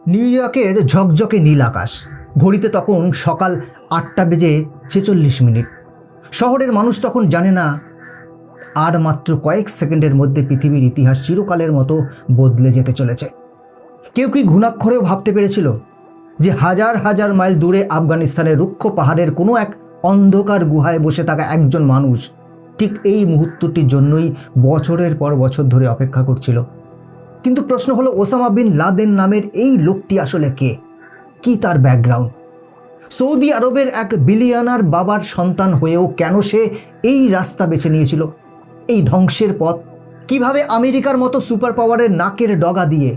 New ইয়র্কের ঝকঝকে নীল আকাশ। ঘড়িতে তখন সকাল 8:46। শহরের মানুষ তখন জানে না আর মাত্র কয়েক সেকেন্ডের মধ্যে পৃথিবীর ইতিহাস চিরকালের মতো বদলে যেতে চলেছে। কেউ কি ঘুণাক্ষরেও ভাবতে পেরেছিল যে হাজার হাজার মাইল দূরে আফগানিস্তানের রুক্ষ পাহাড়ের কোনো এক অন্ধকার গুহায় বসে থাকা একজন মানুষ ঠিক এই মুহূর্তটির জন্যই বছরের পর বছর ধরে অপেক্ষা করছিল। কিন্তু প্রশ্ন হলো, ওসামা বিন লাদেন নামের এই লোকটি আসলে কে? কি তার ব্যাকগ্রাউন্ড? সৌদি আরবের এক বিলিয়নার বাবার সন্তান হয়েও কেন সে এই রাস্তা বেছে নিয়েছিল, এই ধ্বংসের পথ? কিভাবে আমেরিকার মতো সুপার পাওয়ারের নাকের ডগা দিয়ে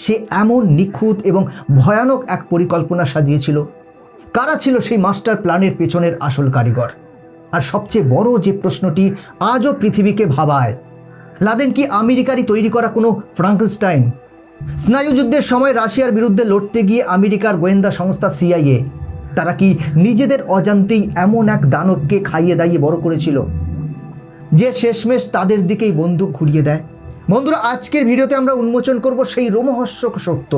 সে এমন নিখুঁত এবং ভয়ানক এক পরিকল্পনা সাজিয়েছিল? কারা ছিল সেই মাস্টার প্ল্যানের পেছনের আসল কারিগর? আর সবচেয়ে বড় যে প্রশ্নটি আজও পৃথিবীকে ভাবায়, লাদেন কি আমেরিকারই তৈরি করা কোনো ফ্রাঙ্কেনস্টাইন? স্নায়ুযুদ্ধের সময় রাশিয়ার বিরুদ্ধে লড়তে গিয়ে আমেরিকার গোয়েন্দা সংস্থা CIA তারা কি নিজেদের অজান্তেই এমন এক দানবকে খাইয়ে দাইয়ে বড় করেছিল যে শেষমেশ তাদের দিকেই বন্দুক ঘুরিয়ে দেয়? বন্ধুরা, আজকের ভিডিওতে আমরা উন্মোচন করব সেই রোমহর্ষক সত্য।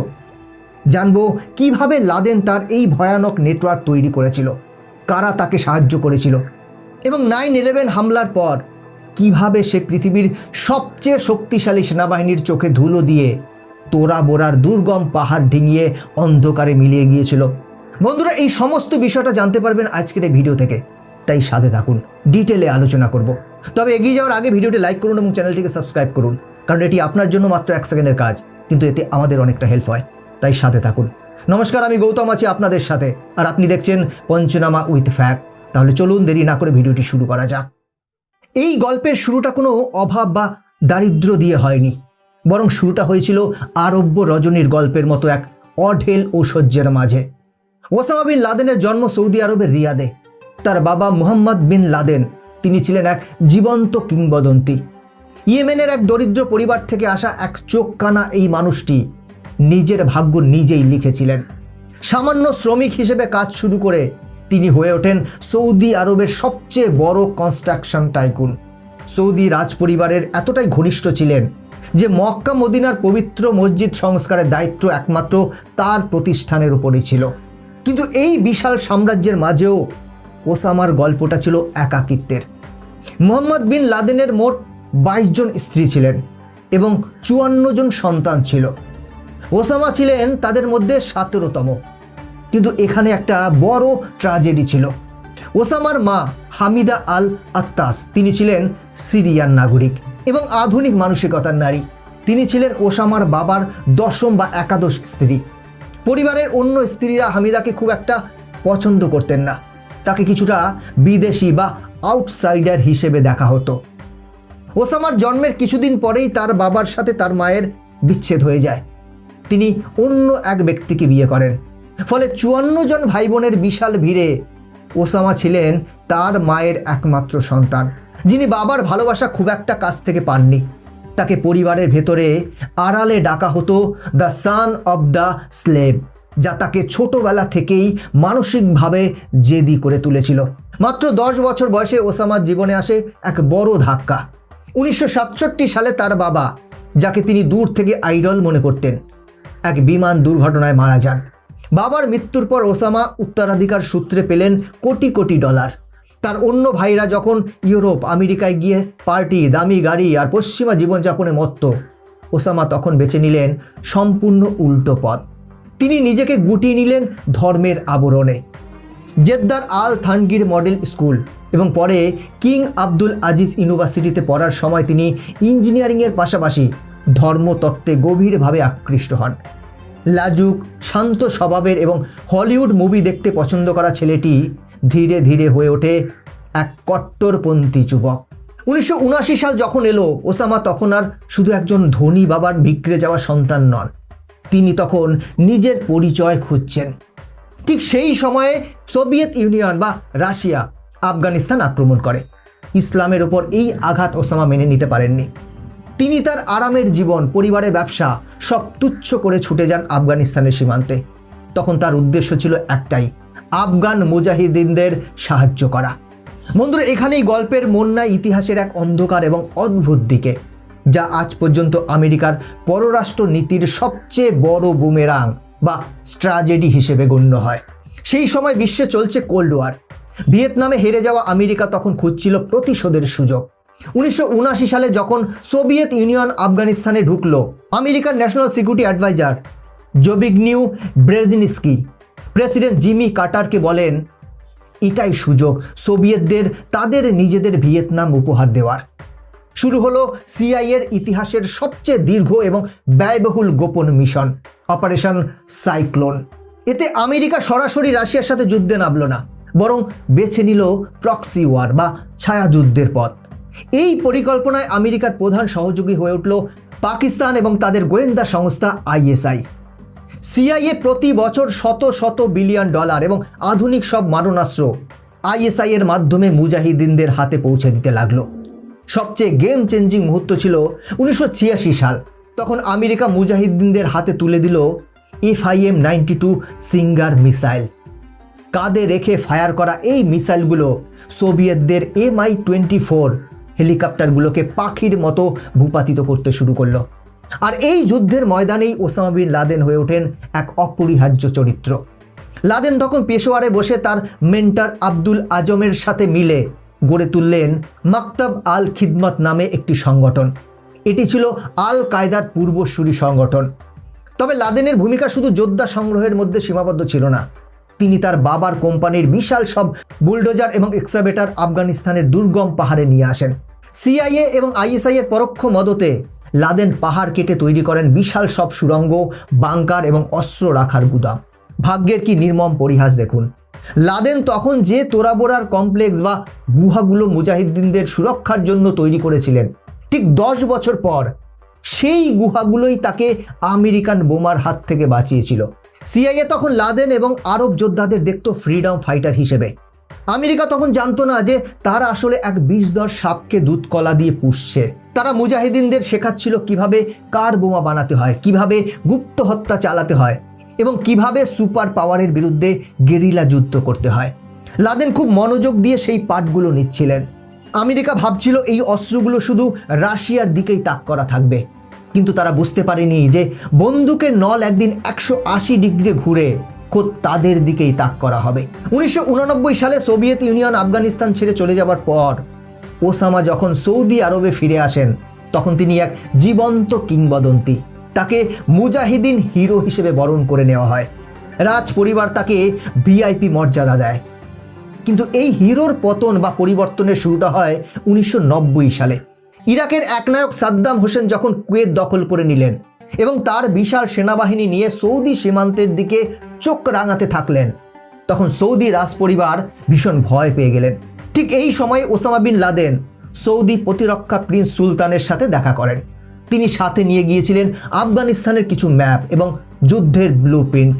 জানবো কিভাবে লাদেন তার এই ভয়ানক নেটওয়ার্ক তৈরি করেছিল, কারা তাকে সাহায্য করেছিল, এবং 9/11 হামলার পর কিভাবে সে পৃথিবীর সবচেয়ে শক্তিশালী সেনাবাহিনীর চোখে ধুলো দিয়ে তোরা বোরার দুর্গম পাহাড় ডিঙিয়ে অন্ধকারে মিলিয়ে গিয়েছিল। বন্ধুরা, এই সমস্ত বিষয়টা জানতে পারবেন আজকের এই ভিডিও থেকে, তাই সাথে থাকুন, ডিটেলে আলোচনা করব। তবে এগিয়ে যাওয়ার আগে ভিডিওটি লাইক করুন এবং চ্যানেলটিকে সাবস্ক্রাইব করুন, কারণ এটি আপনার জন্য মাত্র 1 সেকেন্ডের কাজ, কিন্তু এতে আমাদের অনেকটা হেল্প হয়, তাই সাথে থাকুন। নমস্কার, আমি গৌতম আছি আপনাদের সাথে, আর আপনি দেখছেন পঞ্চনামা উইথ ফ্যাক্ট। তাহলে চলুন দেরি না করে ভিডিওটি শুরু করা যাক। এই গল্পের শুরুটা কোনো অভাব বা দারিদ্র্য দিয়ে হয়নি, বরং শুরুটা হয়েছিল আরব্য রজনীর গল্পের মতো এক অঢেল ঐশ্বর্যের মাঝে। ওসামা বিন লাদেনের জন্ম সৌদি আরবের রিয়াদে। তার বাবা মুহাম্মদ বিন লাদেন, তিনি ছিলেন এক জীবন্ত কিংবদন্তি। ইয়েমেনের এক দরিদ্র পরিবার থেকে আসা এক চোখ কানা এই মানুষটি নিজের ভাগ্য নিজেই লিখেছিলেন। সামান্য শ্রমিক হিসেবে কাজ শুরু করে তিনি হয়ে ওঠেন সৌদি আরবের সবচেয়ে বড় কনস্ট্রাকশন টাইকুন। সৌদি রাজপরিবারের এতটাই ঘনিষ্ঠ ছিলেন যে মক্কা মদিনার পবিত্র মসজিদ সংস্কারের দায়িত্ব একমাত্র তার প্রতিষ্ঠানের উপরই ছিল। কিন্তু এই বিশাল সাম্রাজ্যের মাঝেও ওসামার গল্পটা ছিল একাকিত্বের। মুহাম্মদ বিন লাদেনের মোট 22 জন স্ত্রী ছিলেন এবং 54 জন সন্তান ছিল। ওসামা ছিলেন তাদের মধ্যে 17তম। কিন্তু এখানে একটা বড় ট্র্যাজেডি ছিল। ওসামার মা হামিদা আল আত্তাস, তিনি ছিলেন সিরিয়ান নাগরিক এবং আধুনিক মানসিকতার নারী। তিনি ছিলেন ওসামার বাবার 10ম বা একাদশ স্ত্রী। পরিবারের অন্য স্ত্রীরা হামিদাকে খুব একটা পছন্দ করতেন না, তাকে কিছুটা বিদেশি বা আউটসাইডার হিসেবে দেখা হতো। ওসামার জন্মের কিছুদিন পরেই তার বাবার সাথে তার মায়ের বিচ্ছেদ হয়ে যায়। তিনি অন্য এক ব্যক্তিকে বিয়ে করেন। ফলে 54 জন ভাই বোনের বিশাল ভিড়ে ওসামা ছিলেন তার মায়ের একমাত্র সন্তান, যিনি বাবার ভালোবাসা খুব একটা কাছ থেকে পাননি। তাকে পরিবারের ভেতরে আড়ালে ডাকা হতো the sun of the slave, যা তাকে ছোটবেলা থেকেই মানসিকভাবে জেদি করে তুলেছিল। মাত্র 10 বছর বয়সে ওসামার জীবনে আসে এক বড় ধাক্কা। 1967 সালে তার বাবা, যাকে তিনি দূর থেকে আইডল মনে করতেন, এক বিমান দুর্ঘটনায় মারা যান। বাবার মৃত্যুর পর ওসামা উত্তরাধিকার সূত্রে পেলেন কোটি কোটি ডলার। তার অন্য ভাইরা যখন ইউরোপ আমেরিকায় গিয়ে পার্টি, দামি গাড়ি আর পশ্চিমা জীবনযাপনে মত্ত, ওসামা তখন বেছে নিলেন সম্পূর্ণ উল্টো পথ। তিনি নিজেকে গুটিয়ে নিলেন ধর্মের আবরণে। জেদ্দার আল থানগির মডেল স্কুল এবং পরে কিং আব্দুল আজিজ ইউনিভার্সিটিতে পড়ার সময় তিনি ইঞ্জিনিয়ারিংয়ের পাশাপাশি ধর্মতত্ত্বে গভীরভাবে আকৃষ্ট হন। লাজুক, শান্ত স্বভাবের এবং হলিউড মুভি দেখতে পছন্দ করা ছেলেটি ধীরে ধীরে হয়ে ওঠে এক কট্টরপন্থী যুবক। 1979 সাল যখন এলো, ওসামা তখন আর শুধু একজন ধনী বাবার বিগড়ে যাওয়া সন্তান নন, তিনি তখন নিজের পরিচয় খুঁজছেন। ঠিক সেই সময়ে সোভিয়েত ইউনিয়ন বা রাশিয়া আফগানিস্তান আক্রমণ করে। ইসলামের ওপর এই আঘাত ওসামা মেনে নিতে পারেননি। তিনি তার আরামের জীবন, পরিবারের ব্যবসা সব তুচ্ছ করে ছুটে যান আফগানিস্তানের সীমান্তে। তখন তার উদ্দেশ্য ছিল একটাই, আফগান মুজাহিদিনদের সাহায্য করা। বন্ধুরা, এখানেই গল্পের মন নেয় ইতিহাসের এক অন্ধকার এবং অদ্ভুত দিকে, যা আজ পর্যন্ত আমেরিকার পররাষ্ট্র নীতির সবচেয়ে বড় বুমেরাং বা ট্র্যাজেডি হিসেবে গণ্য হয়। সেই সময় বিশ্বে চলছে কোল্ড ওয়ার। ভিয়েতনামে হেরে যাওয়া আমেরিকা তখন খুঁজছিল প্রতিশোধের সুযোগ। 1979 সালে যখন সোভিয়েত ইউনিয়ন আফগানিস্তানে ঢুকলো, আমেরিকার national security advisor Zbigniew Brzezinski president Jimmy কার্টারকে বলেন, এটাই সুযোগ সোভিয়েতদের তাদের নিজেদের ভিয়েতনাম উপহার দেওয়ার। শুরু হলো সিআইএর ইতিহাসের সবচেয়ে দীর্ঘ এবং ব্যয়বহুল গোপন মিশন অপারেশন সাইক্লোন। এতে আমেরিকা সরাসরি রাশিয়ার সাথে যুদ্ধে নামল না, বরং বেছে নিল প্রক্সি ওয়ার বা ছায়াযুদ্ধের পথ। এই পরিকল্পনায় আমেরিকার প্রধান সহযোগী হয়ে উঠল পাকিস্তান এবং তাদের গোয়েন্দা সংস্থা আইএসআই। সিআইএ প্রতি বছর শত শত বিলিয়ন ডলার এবং আধুনিক সব মারণাস্ত্র আইএসআই এর মাধ্যমে মুজাহিদিনদের হাতে পৌঁছে দিতে লাগলো। সবচেয়ে গেম চেঞ্জিং মুহূর্ত ছিল 1986 সাল। তখন আমেরিকা মুজাহিদিনদের হাতে তুলে দিল FIM-92 সিঙ্গার মিসাইল। কাঁধে রেখে ফায়ার করা এই মিসাইলগুলো সোভিয়েতদের MI-24 হেলিকপ্টারগুলোকে পাখির মতো ভূপাতিত করতে শুরু করলো। আর এই যুদ্ধের ময়দানেই ওসামা বিন লাদেন হয়ে ওঠেন এক অপরিহার্য চরিত্র। লাদেন তখন পেশোয়ারে বসে তার মেন্টর আব্দুল আজমের সাথে মিলে গড়ে তুললেন মাকতাব আল খিদমত নামে একটি সংগঠন। এটি ছিল আল কায়দার পূর্বসূরি সংগঠন। তবে লাদেনের ভূমিকা শুধু যোদ্ধা সংগ্রহের মধ্যে সীমাবদ্ধ ছিল না। তিনি তার বাবার কোম্পানির বিশাল সব বুলডোজার এবং এক্সকাভেটর আফগানিস্তানের দুর্গম পাহাড়ে নিয়ে আসেন। সিআইএ এবং আইএসআই এর পরোক্ষ মদতে লাদেন পাহাড় কেটে তৈরি করেন বিশাল সব সুড়ঙ্গ, বাংকার এবং অস্ত্র রাখার গুদাম। ভাগ্যের কি নির্মম পরিহাস দেখুন। লাদেন তখন যে তোরাবোরার কমপ্লেক্স বা গুহাগুলো মুজাহিদ্দিনদের সুরক্ষার জন্য তৈরি করেছিলেন, ঠিক 10 বছর পর সেই গুহাগুলোই তাকে আমেরিকান বোমার হাত থেকে বাঁচিয়েছিল। সিআইএ তখন লাদেন এবং আরব যোদ্ধাদের দেখত ফ্রিডম ফাইটার হিসেবে। আমেরিকা তখন জানতো না যে তারা আসলে এক বিষধর সাপকে দুধ কলা দিয়ে পুষছে। তারা মুজাহিদিনদের শেখাচ্ছিল কিভাবে কার বোমা বানাতে হয়, কিভাবে গুপ্ত হত্যা চালাতে হয় এবং কিভাবে সুপার পাওয়ারের বিরুদ্ধে গেরিলা যুদ্ধ করতে হয়। লাদেন খুব মনোযোগ দিয়ে সেই পাঠগুলো নিচ্ছিলেন। আমেরিকা ভাবছিল এই অস্ত্রগুলো শুধু রাশিয়ার দিকেই তাক করা থাকবে, কিন্তু তারা বুঝতে পারেনি যে বন্দুকের নল একদিন 180 ডিগ্রি ঘুরে খোদ তাদের দিকেই তাক করা হবে। 1989 সালে সোভিয়েত ইউনিয়ন আফগানিস্তান ছেড়ে চলে যাবার পর ওসামা যখন সৌদি আরবে ফিরে আসেন, তখন তিনি এক জীবন্ত কিংবদন্তি। তাকে মুজাহিদিন হিরো হিসেবে বরণ করে নেওয়া হয়। রাজ পরিবার তাকে ভিআইপি মর্যাদা দেয়। কিন্তু এই হিরোর পতন বা পরিবর্তনের শুরুটা হয় 1990 সালে। ইরাকের একনায়ক সাদ্দাম হোসেন যখন কুয়েত দখল করে নিলেন এবং তার বিশাল সেনাবাহিনী নিয়ে সৌদি সীমান্তের দিকে চোখ রাঙাতে থাকলেন, তখন সৌদি রাজপরিবার ভীষণ ভয় পেয়ে গেলেন। ঠিক এই সময়ে ওসামা বিন লাদেন সৌদি প্রতিরক্ষা প্রিন্স সুলতানের সাথে দেখা করেন। তিনি সাথে নিয়ে গিয়েছিলেন আফগানিস্তানের কিছু ম্যাপ এবং যুদ্ধের ব্লুপ্রিন্ট।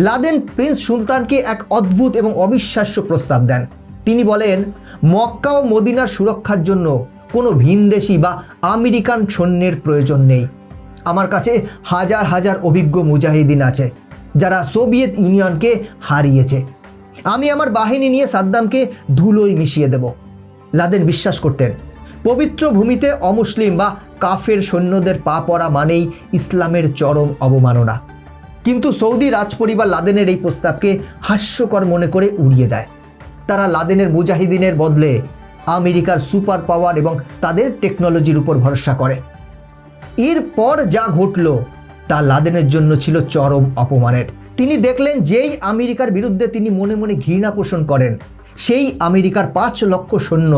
লাদেন প্রিন্স সুলতানকে এক অদ্ভুত এবং অবিশ্বাস্য প্রস্তাব দেন। তিনি বলেন, মক্কা ও মদিনার সুরক্ষার জন্য কোনো ভিনদেশি বা আমেরিকান সৈন্যের প্রয়োজন নেই। আমার কাছে হাজার হাজার অভিজ্ঞ মুজাহিদিন আছে যারা সোভিয়েত ইউনিয়নকে হারিয়েছে। আমি আমার বাহিনী নিয়ে সাদ্দামকে ধুলোয় মিশিয়ে দেব। লাদেন বিশ্বাস করতেন পবিত্র ভূমিতে অমুসলিম বা কাফের সৈন্যদের পা পড়া মানেই ইসলামের চরম অবমাননা। কিন্তু সৌদি রাজপরিবার লাদেনের এই প্রস্তাবকে হাস্যকর মনে করে উড়িয়ে দেয়। তারা লাদেনের মুজাহিদিনের বদলে আমেরিকার সুপার পাওয়ার এবং তাদের টেকনোলজির উপর ভরসা করে। এরপর যা ঘটল তা লাদেনের জন্য ছিল চরম অপমানের। তিনি দেখলেন যেই আমেরিকার বিরুদ্ধে তিনি মনে মনে ঘৃণা পোষণ করেন, সেই আমেরিকার 5 লক্ষ সৈন্য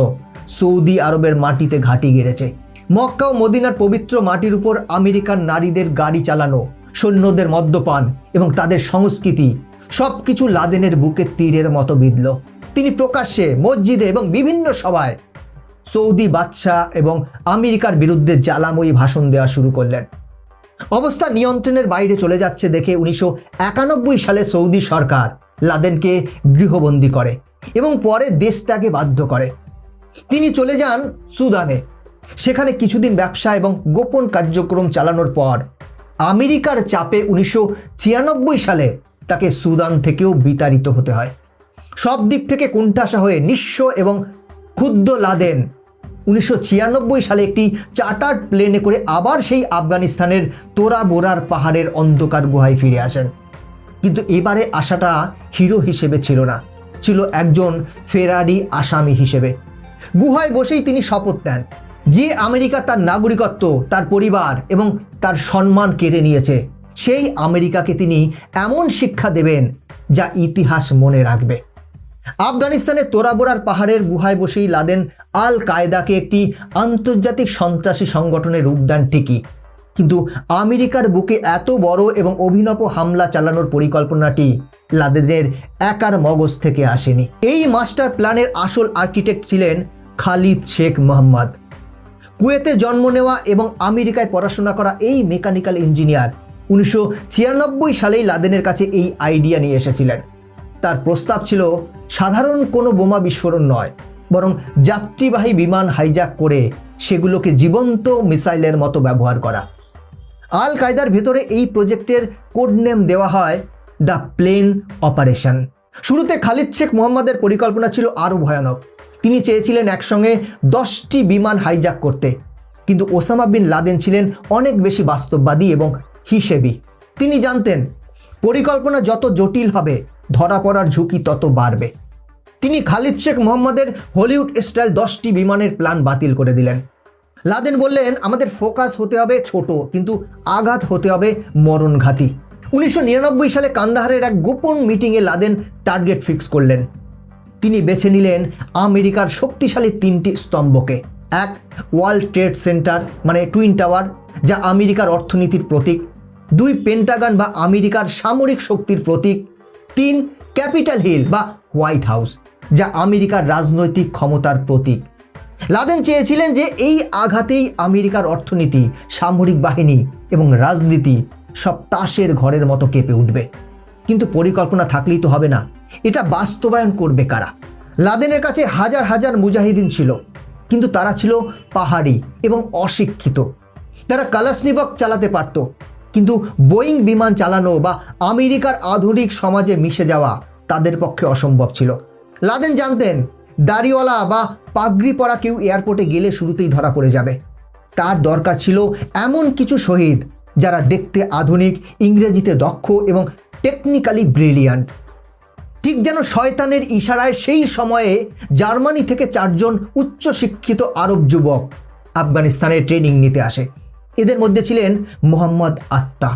সৌদি আরবের মাটিতে ঘাঁটি গেড়েছে। মক্কা ও মদিনার পবিত্র মাটির উপর আমেরিকান নারীদের গাড়ি চালানো, সৈন্যদের মদ্যপান এবং তাদের সংস্কৃতি সবকিছু লাদেনের বুকে তীরের মতো বিঁধল। তিনি প্রকাশ্যে, মসজিদে এবং বিভিন্ন সভায় সৌদি বাদশাহ এবং আমেরিকার বিরুদ্ধে জ্বালাময়ী ভাষণ দেওয়া শুরু করলেন। অবস্থা নিয়ন্ত্রণের বাইরে চলে যাচ্ছে দেখে 1991 সালে সৌদি সরকার লাদেনকে গৃহবন্দী করে এবং পরে দেশ ত্যাগে বাধ্য করে। তিনি চলে যান সুদানে। সেখানে কিছুদিন ব্যবসা এবং গোপন কার্যক্রম চালানোর পর আমেরিকার চাপে 1996 সালে তাকে সুদান থেকেও বিতাড়িত হতে হয়। সব দিক থেকে কোণঠাসা হয়ে নিঃস্ব এবং ক্ষুব্ধ লাদেন 1996 সালে একটি চার্টার্ড প্লেনে করে আবার সেই আফগানিস্তানের তোরা বোরার পাহাড়ের অন্ধকার গুহায় ফিরে আসেন। কিন্তু এবারে আসাটা হিরো হিসেবে ছিল না, ছিল একজন ফেরারি আসামি হিসেবে। গুহায় বসেই তিনি শপথ নেন যে আমেরিকা তার নাগরিকত্ব, তার পরিবার এবং তার সম্মান কেড়ে নিয়েছে, সেই আমেরিকাকে তিনি এমন শিক্ষা দেবেন যা ইতিহাস মনে রাখবে। আফগানিস্তানের তোরাবোরার পাহাড়ের গুহায় বসেই লাদেন আল কায়দাকে একটি আন্তর্জাতিক সন্ত্রাসী সংগঠনের রূপ দেন ঠিকই, কিন্তু আমেরিকার বুকে এত বড় এবং অভিনব হামলা চালানোর পরিকল্পনাটি লাদেনের একার মগজ থেকে আসেনি। এই মাস্টার প্ল্যানের আসল আর্কিটেক্ট ছিলেন খালিদ শেখ মোহাম্মদ। কুয়েতে জন্ম নেওয়া এবং আমেরিকায় পড়াশোনা করা এই মেকানিক্যাল ইঞ্জিনিয়ার 1996 সালেই লাদেনের কাছে এই আইডিয়া নিয়ে এসেছিলেন। তার প্রস্তাব ছিল সাধারণ কোনো বোমা বিস্ফোরণ নয়, বরং যাত্রীবাহী বিমান হাইজ্যাক করে সেগুলোকে জীবন্ত মিসাইলের মতো ব্যবহার করা। আল কায়দার ভেতরে এই প্রজেক্টের কোড নেম দেওয়া হয় দ্য প্লেন অপারেশন। শুরুতে খালিদ শেখ মোহাম্মদের পরিকল্পনা ছিল আরও ভয়ানক। তিনি চেয়েছিলেন একসঙ্গে 10টি বিমান হাইজ্যাক করতে, কিন্তু ওসামা বিন লাদেন ছিলেন অনেক বেশি বাস্তববাদী এবং হিসেবি। তিনি জানতেন পরিকল্পনা যত জটিল হবে ধরা পড়ার ঝুঁকি তত বাড়বে। তিনি খালিদ শেখ মোহাম্মদের হলিউড স্টাইল 10টি বিমানের প্ল্যান বাতিল করে দিলেন। লাদেন বললেন, আমাদের ফোকাস হতে হবে ছোট, কিন্তু আঘাত হতে হবে মরণঘাতী। 1999 সালে কান্দাহারের এক গোপন মিটিংয়ে লাদেন টার্গেট ফিক্স করলেন। তিনি বেছে নিলেন আমেরিকার শক্তিশালী 3টি স্তম্ভকে। 1, ওয়ার্ল্ড ট্রেড সেন্টার মানে টুইন টাওয়ার, যা আমেরিকার অর্থনীতির প্রতীক। 2, পেন্টাগন বা আমেরিকার সামরিক শক্তির প্রতীক। 3, ক্যাপিটাল হিল বা হোয়াইট হাউস, যা আমেরিকার রাজনৈতিক ক্ষমতার প্রতীক। লাদেন চেয়েছিলেন যে এই আঘাতেই আমেরিকার অর্থনীতি, সামরিক বাহিনী এবং রাজনীতি সব তাসের ঘরের মতো কেঁপে উঠবে। কিন্তু পরিকল্পনা থাকলেই তো হবে না, এটা বাস্তবায়ন করবে কারা? লাদেনের কাছে হাজার হাজার মুজাহিদিন ছিল, কিন্তু তারা ছিল পাহাড়ি এবং অশিক্ষিত। তারা কালাশনিকভ চালাতে পারত, কিন্তু বোয়িং বিমান চালানো বা আমেরিকার আধুনিক সমাজে মিশে যাওয়া তাদের পক্ষে অসম্ভব ছিল। লাদেন জানতেন দাড়িওয়ালা বা পাগড়ি পরা কেউ এয়ারপোর্টে গেলে শুরুতেই ধরা পড়ে যাবে। তার দরকার ছিল এমন কিছু শহীদ যারা দেখতে আধুনিক, ইংরেজিতে দক্ষ এবং টেকনিক্যালি ব্রিলিয়ান্ট। ঠিক যেন শয়তানের ইশারায় সেই সময়ে জার্মানি থেকে 4 জন উচ্চশিক্ষিত আরব যুবক আফগানিস্তানে ট্রেনিং নিতে আসে। এদের মধ্যে ছিলেন মোহাম্মদ আত্তা।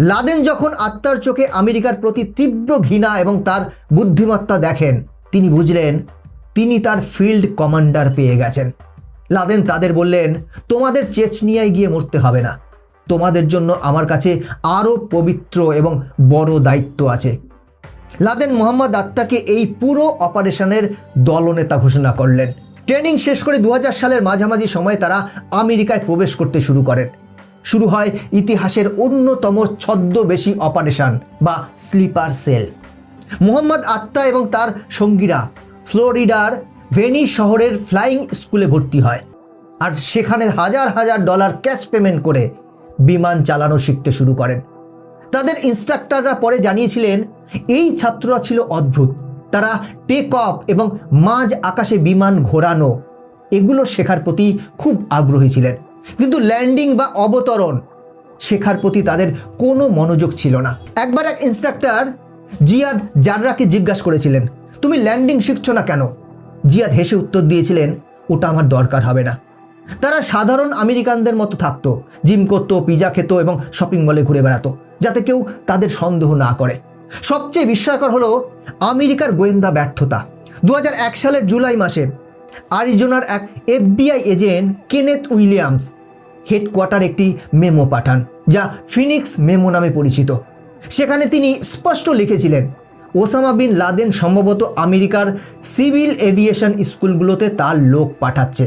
লাদেন যখন আত্মার চোখে আমেরিকার প্রতি তীব্র ঘৃণা এবং তার বুদ্ধিমত্তা দেখেন, তিনি বুঝলেন তিনি তার ফিল্ড কমান্ডার পেয়ে গেছেন। লাদেন তাদের বললেন, তোমাদের চেচনিয়ায় গিয়ে মরতে হবে না, তোমাদের জন্য আমার কাছে আরও পবিত্র এবং বড় দায়িত্ব আছে। লাদেন মোহাম্মদ আত্তাকে এই পুরো অপারেশনের দলনেতা ঘোষণা করলেন। ট্রেনিং শেষ করে 2000 সালের মাঝামাঝি সময়ে তারা আমেরিকায় প্রবেশ করতে শুরু করেন। শুরু হয় ইতিহাসের অন্যতম ছদ্মবেশী অপারেশন বা স্লিপার সেল। মোহাম্মদ আত্তা এবং তার সঙ্গীরা ফ্লোরিডার ভেনিস শহরের ফ্লাইং স্কুলে ভর্তি হয়, আর সেখানে হাজার হাজার ডলার ক্যাশ পেমেন্ট করে বিমান চালানো শিখতে শুরু করেন। তাদের ইনস্ট্রাক্টররা পরে জানিয়েছিলেন এই ছাত্ররা ছিল অদ্ভুত। তারা টেক অফ এবং মাঝ আকাশে বিমান ঘোরানো এগুলো শেখার প্রতি খুব আগ্রহী ছিলেন, কিন্তু ল্যান্ডিং বা অবতরণ শেখার প্রতি তাদের কোনো মনোযোগ ছিল না। একবার এক ইনস্ট্রাক্টর জিয়াদ জাররাকে জিজ্ঞাসা করেছিলেন, তুমি ল্যান্ডিং শিখছো না কেন? জিয়াদ হেসে উত্তর দিয়েছিলেন, ওটা আমার দরকার হবে না। তারা সাধারণ আমেরিকানদের মতো থাকতো, জিম করতো, পিজা খেত এবং শপিং মলে ঘুরে বেড়াতো, যাতে কেউ তাদের সন্দেহ না করে। সবচেয়ে বিস্ময়কর হলো আমেরিকার গোয়েন্দা ব্যর্থতা। 2001 সালের জুলাই মাসে আরিজোনার এক FBI agent Kenneth Williams headquarter একটি মেমো পাঠান, যা ফিনিক্স মেমো নামে পরিচিত। সেখানে তিনি স্পষ্ট লিখেছিলেন ওসামা বিন লাদেন সম্ভবত আমেরিকার সিভিল এভিয়েশন স্কুলগুলোতে তার লোক পাঠাচ্ছে।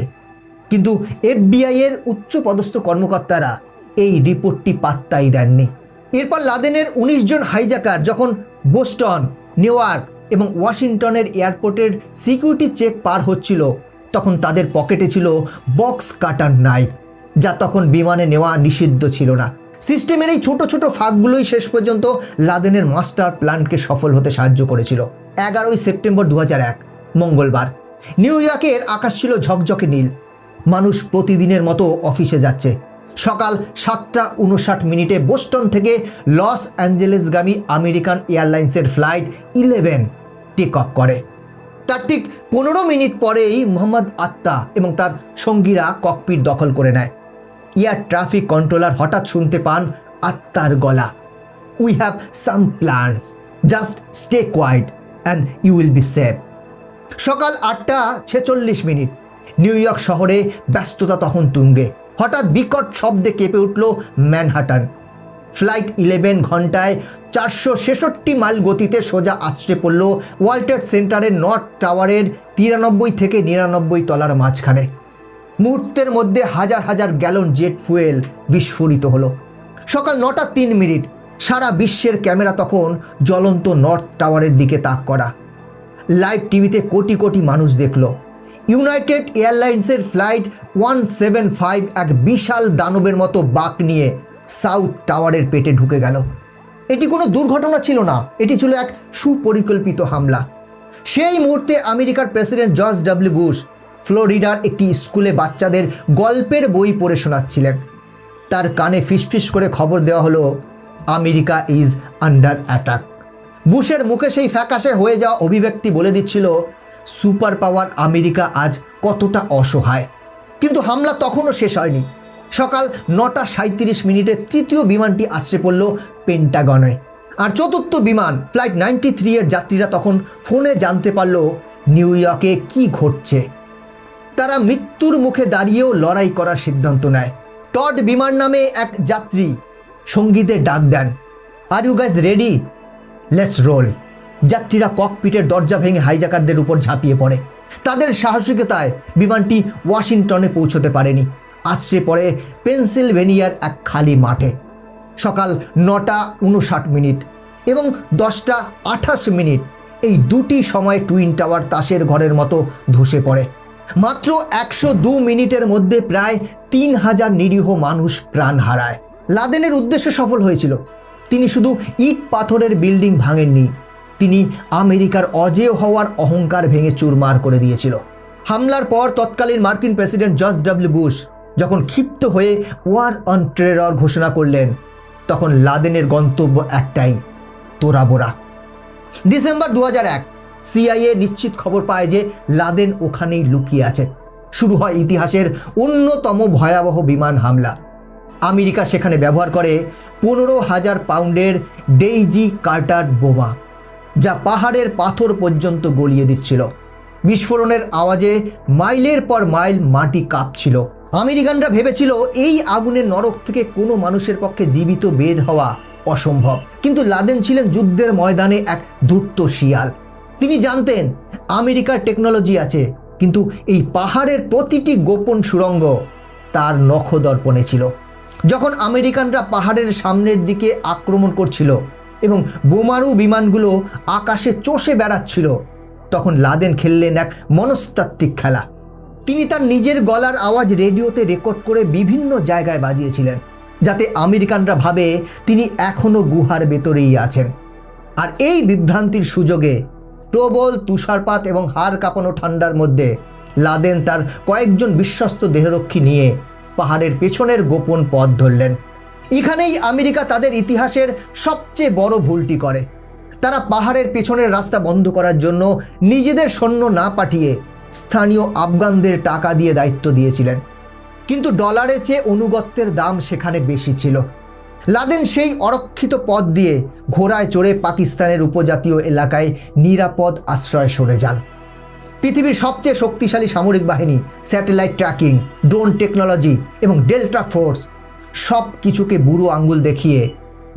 কিন্তু FBI এর উচ্চপদস্থ কর্মকর্তারা এই রিপোর্টটি পাত্তাই দেননি। এরপর লাদেনের 19 জন হাইজ্যাকার যখন বোস্টন, নিউ ইয়র্ক এবং ওয়াশিংটনের এয়ারপোর্টের সিকিউরিটি চেক পার হচ্ছিল, তখন তাদের পকেটে ছিল বক্স কাটার নাইফ, যা তখন বিমানে নেওয়া নিষিদ্ধ ছিল না। সিস্টেমের এই ছোট ছোট ফাঁকগুলোই শেষ পর্যন্ত লাদেনের মাস্টার প্ল্যানকে সফল হতে সাহায্য করেছিল। 11 সেপ্টেম্বর 2001 মঙ্গলবার নিউ ইয়র্কের আকাশ ছিল ঝকঝকে নীল। মানুষ প্রতিদিনের মতো অফিসে যাচ্ছে, সকাল 7:59 বোস্টন থেকে লস অ্যাঞ্জেলেসগামী আমেরিকান এয়ারলাইন্সের ফ্লাইট 11 টেক অফ করে। তার ঠিক 15 মিনিট পরেই মোহাম্মদ আত্তা এবং তার সঙ্গীরা ককপিট দখল করে নেয়। এয়ার ট্রাফিক কন্ট্রোলার হঠাৎ শুনতে পান আত্মার গলা, we have some plans, just stay quiet and you will be safe. সকাল 8:46 নিউ ইয়র্ক শহরে ব্যস্ততা তখন তুঙ্গে। হঠাৎ বিকট শব্দে কেঁপে উঠল ম্যানহাটন। ফ্লাইট 11 ঘন্টায় 466 মাইল গতিতে সোজা আছড়ে পড়ল ওয়ার্ল্ড ট্রেড সেন্টারের নর্থ টাওয়ারের 93 থেকে 99 তলার মাঝখানে। মুহূর্তের মধ্যে হাজার হাজার গ্যালন জেট ফুয়েল বিস্ফোরিত হলো। সকাল 9:03 সারা বিশ্বের ক্যামেরা তখন জ্বলন্ত নর্থ টাওয়ারের দিকে তাক করা। লাইভ টিভিতে কোটি কোটি মানুষ দেখল ইউনাইটেড এয়ারলাইন্সের ফ্লাইট 175 এক বিশাল দানবের মতো বাঁক নিয়ে সাউথ টাওয়ারের পেটে ঢুকে গেল। এটি কোনো দুর্ঘটনা ছিল না, এটি ছিল এক সুপরিকল্পিত হামলা। সেই মুহূর্তে আমেরিকার প্রেসিডেন্ট জর্জ ডব্লিউ বুশ ফ্লোরিডার একটি স্কুলে বাচ্চাদের গল্পের বই পড়ে শোনাচ্ছিলেন। তার কানে ফিসফিস করে খবর দেওয়া হলো, আমেরিকা ইজ আন্ডার অ্যাটাক। বুশের মুখে সেই ফ্যাকাশে হয়ে যাওয়া অভিব্যক্তি বলে দিচ্ছিল সুপার পাওয়ার আমেরিকা আজ কতটা অসহায়। কিন্তু হামলা তখনও শেষ হয়নি। সকাল 9:37 তৃতীয় বিমানটি আছড়ে পড়ল পেন্টাগনে। আর চতুর্থ বিমান ফ্লাইট 93 এর যাত্রীরা তখন ফোনে জানতে পারল নিউ ইয়র্কে কি ঘটছে। তারা মৃত্যুর মুখে দাঁড়িয়েও লড়াই করার সিদ্ধান্ত নেয়। টড বিমান নামে এক যাত্রী সঙ্গীদের ডাক দেন, are you guys ready, let's roll. যাত্রীরা ককপিটের দরজা ভেঙে হাইজ্যাকারদের উপর ঝাঁপিয়ে পড়ে। তাদের সাহসিকতায় বিমানটি ওয়াশিংটনে পৌঁছতে পারেনি, আছড়ে পড়ে পেনসিলভেনিয়ার এক খালি মাঠে। সকাল 9:59 এবং 10:28 এই দুটি সময় টুইন টাওয়ার তাসের ঘরের মতো ধসে পড়ে। মাত্র 102 মিনিটের মধ্যে প্রায় 3000 নিরীহ মানুষ প্রাণ হারায়। লাদেনের উদ্দেশ্য সফল হয়েছিল। তিনি শুধু ইট পাথরের বিল্ডিং ভাঙেননি, তিনি আমেরিকার অজেয় হওয়ার অহংকার ভেঙে চুরমার করে দিয়েছিল। হামলার পর তৎকালীন মার্কিন প্রেসিডেন্ট জর্জ ডব্লিউ বুশ যখন ক্ষিপ্ত হয়ে ওয়ার অন টেরর ঘোষণা করলেন, তখন লাদেনের গন্তব্য একটাই, তোরা বোরা। ডিসেম্বর 2001 সিআইএ নিশ্চিত খবর পায় যে লাদেন ওখানেই লুকিয়ে আছে। শুরু হয় ইতিহাসের অন্যতম ভয়াবহ বিমান হামলা। আমেরিকা সেখানে ব্যবহার করে 15,000 পাউন্ডের ডেইজি কার্টার বোমা, যা পাহাড়ের পাথর পর্যন্ত গলিয়ে দিচ্ছিল। বিস্ফোরণের আওয়াজে মাইলের পর মাইল মাটি কাঁপছিল। আমেরিকানরা ভেবেছিল এই আগুনের নরক থেকে কোনো মানুষের পক্ষে জীবিত বের হওয়া অসম্ভব। কিন্তু লাদেন ছিলেন যুদ্ধের ময়দানে এক ধূর্ত শিয়াল। তিনি জানতেন আমেরিকার টেকনোলজি আছে, কিন্তু এই পাহাড়ের প্রতিটি গোপন সুড়ঙ্গ তার নখদর্পণে ছিল। যখন আমেরিকানরা পাহাড়ের সামনের দিকে আক্রমণ করছিল এবং বোমারু বিমানগুলো আকাশে চষে বেড়াচ্ছিল, তখন লাদেন খেললেন এক মনস্তাত্ত্বিক খেলা। তিনি তার নিজের গলার আওয়াজ রেডিওতে রেকর্ড করে বিভিন্ন জায়গায় বাজিয়েছিলেন, যাতে আমেরিকানরা ভাবে তিনি এখনও গুহার ভেতরেই আছেন। আর এই বিভ্রান্তির সুযোগে প্রবল তুষারপাত এবং হাড় কাঁপানো ঠান্ডার মধ্যে লাদেন তার কয়েকজন বিশ্বস্ত দেহরক্ষী নিয়ে পাহাড়ের পেছনের গোপন পথ ধরলেন। এখানেই আমেরিকা তাদের ইতিহাসের সবচেয়ে বড় ভুলটি করে। তারা পাহাড়ের পেছনের রাস্তা বন্ধ করার জন্য নিজেদের সৈন্য না পাঠিয়ে স্থানীয় আফগানদের টাকা দিয়ে দায়িত্ব দিয়েছিলেন। কিন্তু ডলারের চেয়ে অনুগত্যের দাম সেখানে বেশি ছিল। লাদেন সেই অরক্ষিত পথ দিয়ে ঘোড়ায় চড়ে পাকিস্তানের উপজাতীয় এলাকায় নিরাপদ আশ্রয় সরে যান। পৃথিবীর সবচেয়ে শক্তিশালী সামরিক বাহিনী, স্যাটেলাইট ট্র্যাকিং, ড্রোন টেকনোলজি এবং ডেল্টা ফোর্স সব কিছুকে বুড়ো আঙ্গুল দেখিয়ে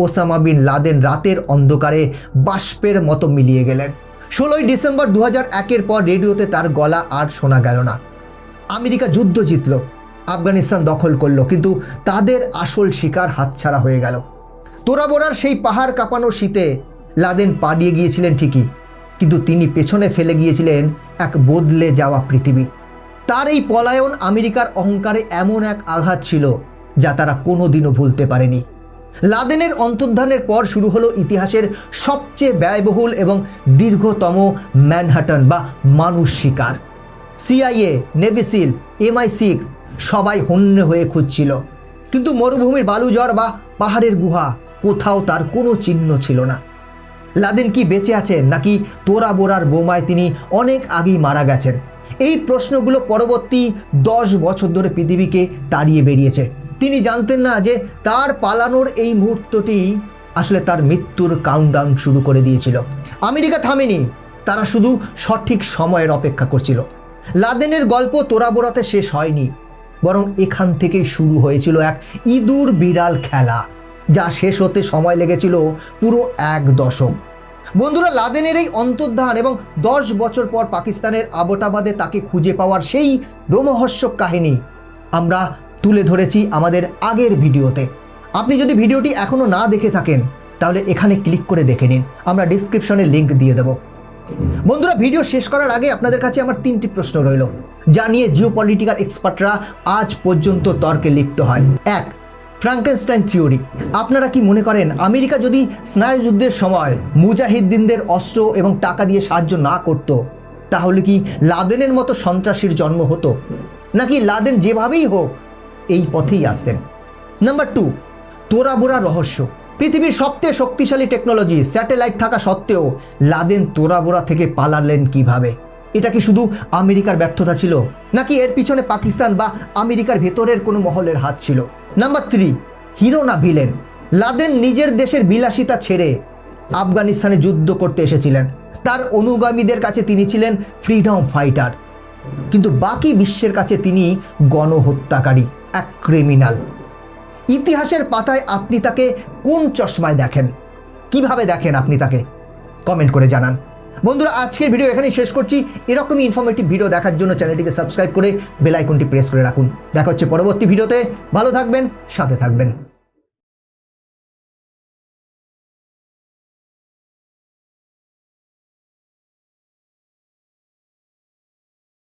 ওসামা বিন লাদেন রাতের অন্ধকারে বাষ্পের মতো মিলিয়ে গেলেন। 16 ডিসেম্বর 2001 পর রেডিওতে তার গলা আর শোনা গেল না। আমেরিকা যুদ্ধ জিতল, আফগানিস্তান দখল করলো, কিন্তু তাদের আসল শিকার হাতছাড়া হয়ে গেল। তোরা বোরার সেই পাহাড় কাঁপানো শীতে লাদেন পালিয়ে গিয়েছিলেন ঠিকই, কিন্তু তিনি পেছনে ফেলে গিয়েছিলেন এক বদলে যাওয়া পৃথিবী। তার এই পলায়ন আমেরিকার অহংকারে এমন এক আঘাত ছিল যা তারা কোনোদিনও ভুলতে পারেনি। লাদেনের অন্তর্ধানের পর শুরু হলো ইতিহাসের সবচেয়ে ব্যয়বহুল এবং দীর্ঘতম ম্যানহাটন বা মানুষ শিকার। সিআইএ, নেভি সিল, MI6 সবাই হন্যে হয়ে খুঁজছিল। কিন্তু মরুভূমির বালুচর বা পাহাড়ের গুহা কোথাও তার কোনো চিহ্ন ছিল না। লাদেন কি বেঁচে আছেন নাকি তোরা বোরার বোমায় তিনি অনেক আগেই মারা গেছেন? এই প্রশ্নগুলো পরবর্তী 10 বছর ধরে পৃথিবীকে তাড়িয়ে বেরিয়েছে। তিনি জানতেন না যে তার পালানোর এই মুহূর্তটি আসলে তার মৃত্যুর কাউন্টডাউন শুরু করে দিয়েছিল। আমেরিকা থামেনি, তারা শুধু সঠিক সময়ের অপেক্ষা করছিল। লাদেনের গল্প তোরা বোরাতে শেষ হয়নি, বরং এখান থেকেই শুরু হয়েছিল এক ইঁদুর বিড়াল খেলা, যা শেষ হতে সময় লেগেছিল পুরো 1 দশক। বন্ধুরা, লাদেনের এই অন্তর্ধান এবং 10 বছর পর পাকিস্তানের আবোটাবাদে তাকে খুঁজে পাওয়ার সেই রোমহর্ষক কাহিনী আমরা তুলে ধরেছি আমাদের আগের ভিডিওতে। আপনি যদি ভিডিওটি এখনও না দেখে থাকেন তাহলে এখানে ক্লিক করে দেখে নিন, আমরা ডিসক্রিপশনে লিঙ্ক দিয়ে দেব। বন্ধুরা, ভিডিও শেষ করার আগে আপনাদের কাছে আমার 3টি প্রশ্ন রইল, যা নিয়ে জিওপলিটিক্যাল এক্সপার্টরা আজ পর্যন্ত তর্কে লিপ্ত হয়। 1. Frankenstein theory. আপনারা কি মনে করেন আমেরিকা যদি স্নায়ুযুদ্ধের সময় মুজাহিদ্দিনদের অস্ত্র এবং টাকা দিয়ে সাহায্য না করত, তাহলে কি লাদেনের মতো সন্ত্রাসীর জন্ম হতো, নাকি লাদেন যেভাবেই হোক এই পথেই আসতেন? নাম্বার 2, তোরা বোরা রহস্য। পৃথিবীর সবচেয়ে শক্তিশালী টেকনোলজি স্যাটেলাইট থাকা সত্ত্বেও লাদেন তোরা বোরা থেকে পালালেন কিভাবে? এটা কি শুধু আমেরিকার ব্যর্থতা ছিল, নাকি এর পিছনে পাকিস্তান বা আমেরিকার ভেতরের কোনো মহলের হাত ছিল? নাম্বার 3, হিরো না ভিলেন? লাদেন নিজের দেশের বিলাসিতা ছেড়ে আফগানিস্তানে যুদ্ধ করতে এসেছিলেন। তার অনুগামীদের কাছে তিনি ছিলেন ফ্রিডম ফাইটার, কিন্তু বাকি বিশ্বের কাছে তিনি গণহত্যাকারী, এক ক্রিমিনাল। ইতিহাসের পাতায় আপনি তাকে কোন চশমায় দেখেন? কিভাবে দেখেন আপনি তাকে? কমেন্ট করে জানান। বন্ধুরা, আজকের ভিডিও এখানেই শেষ করছি। এরকমই ইনফরমেটিভ ভিডিও দেখার জন্য চ্যানেলটিকে সাবস্ক্রাইব করে বেল আইকনটি প্রেস করে রাখুন। দেখা হচ্ছে পরবর্তী ভিডিওতে। ভালো থাকবেন, সাথে থাকবেন।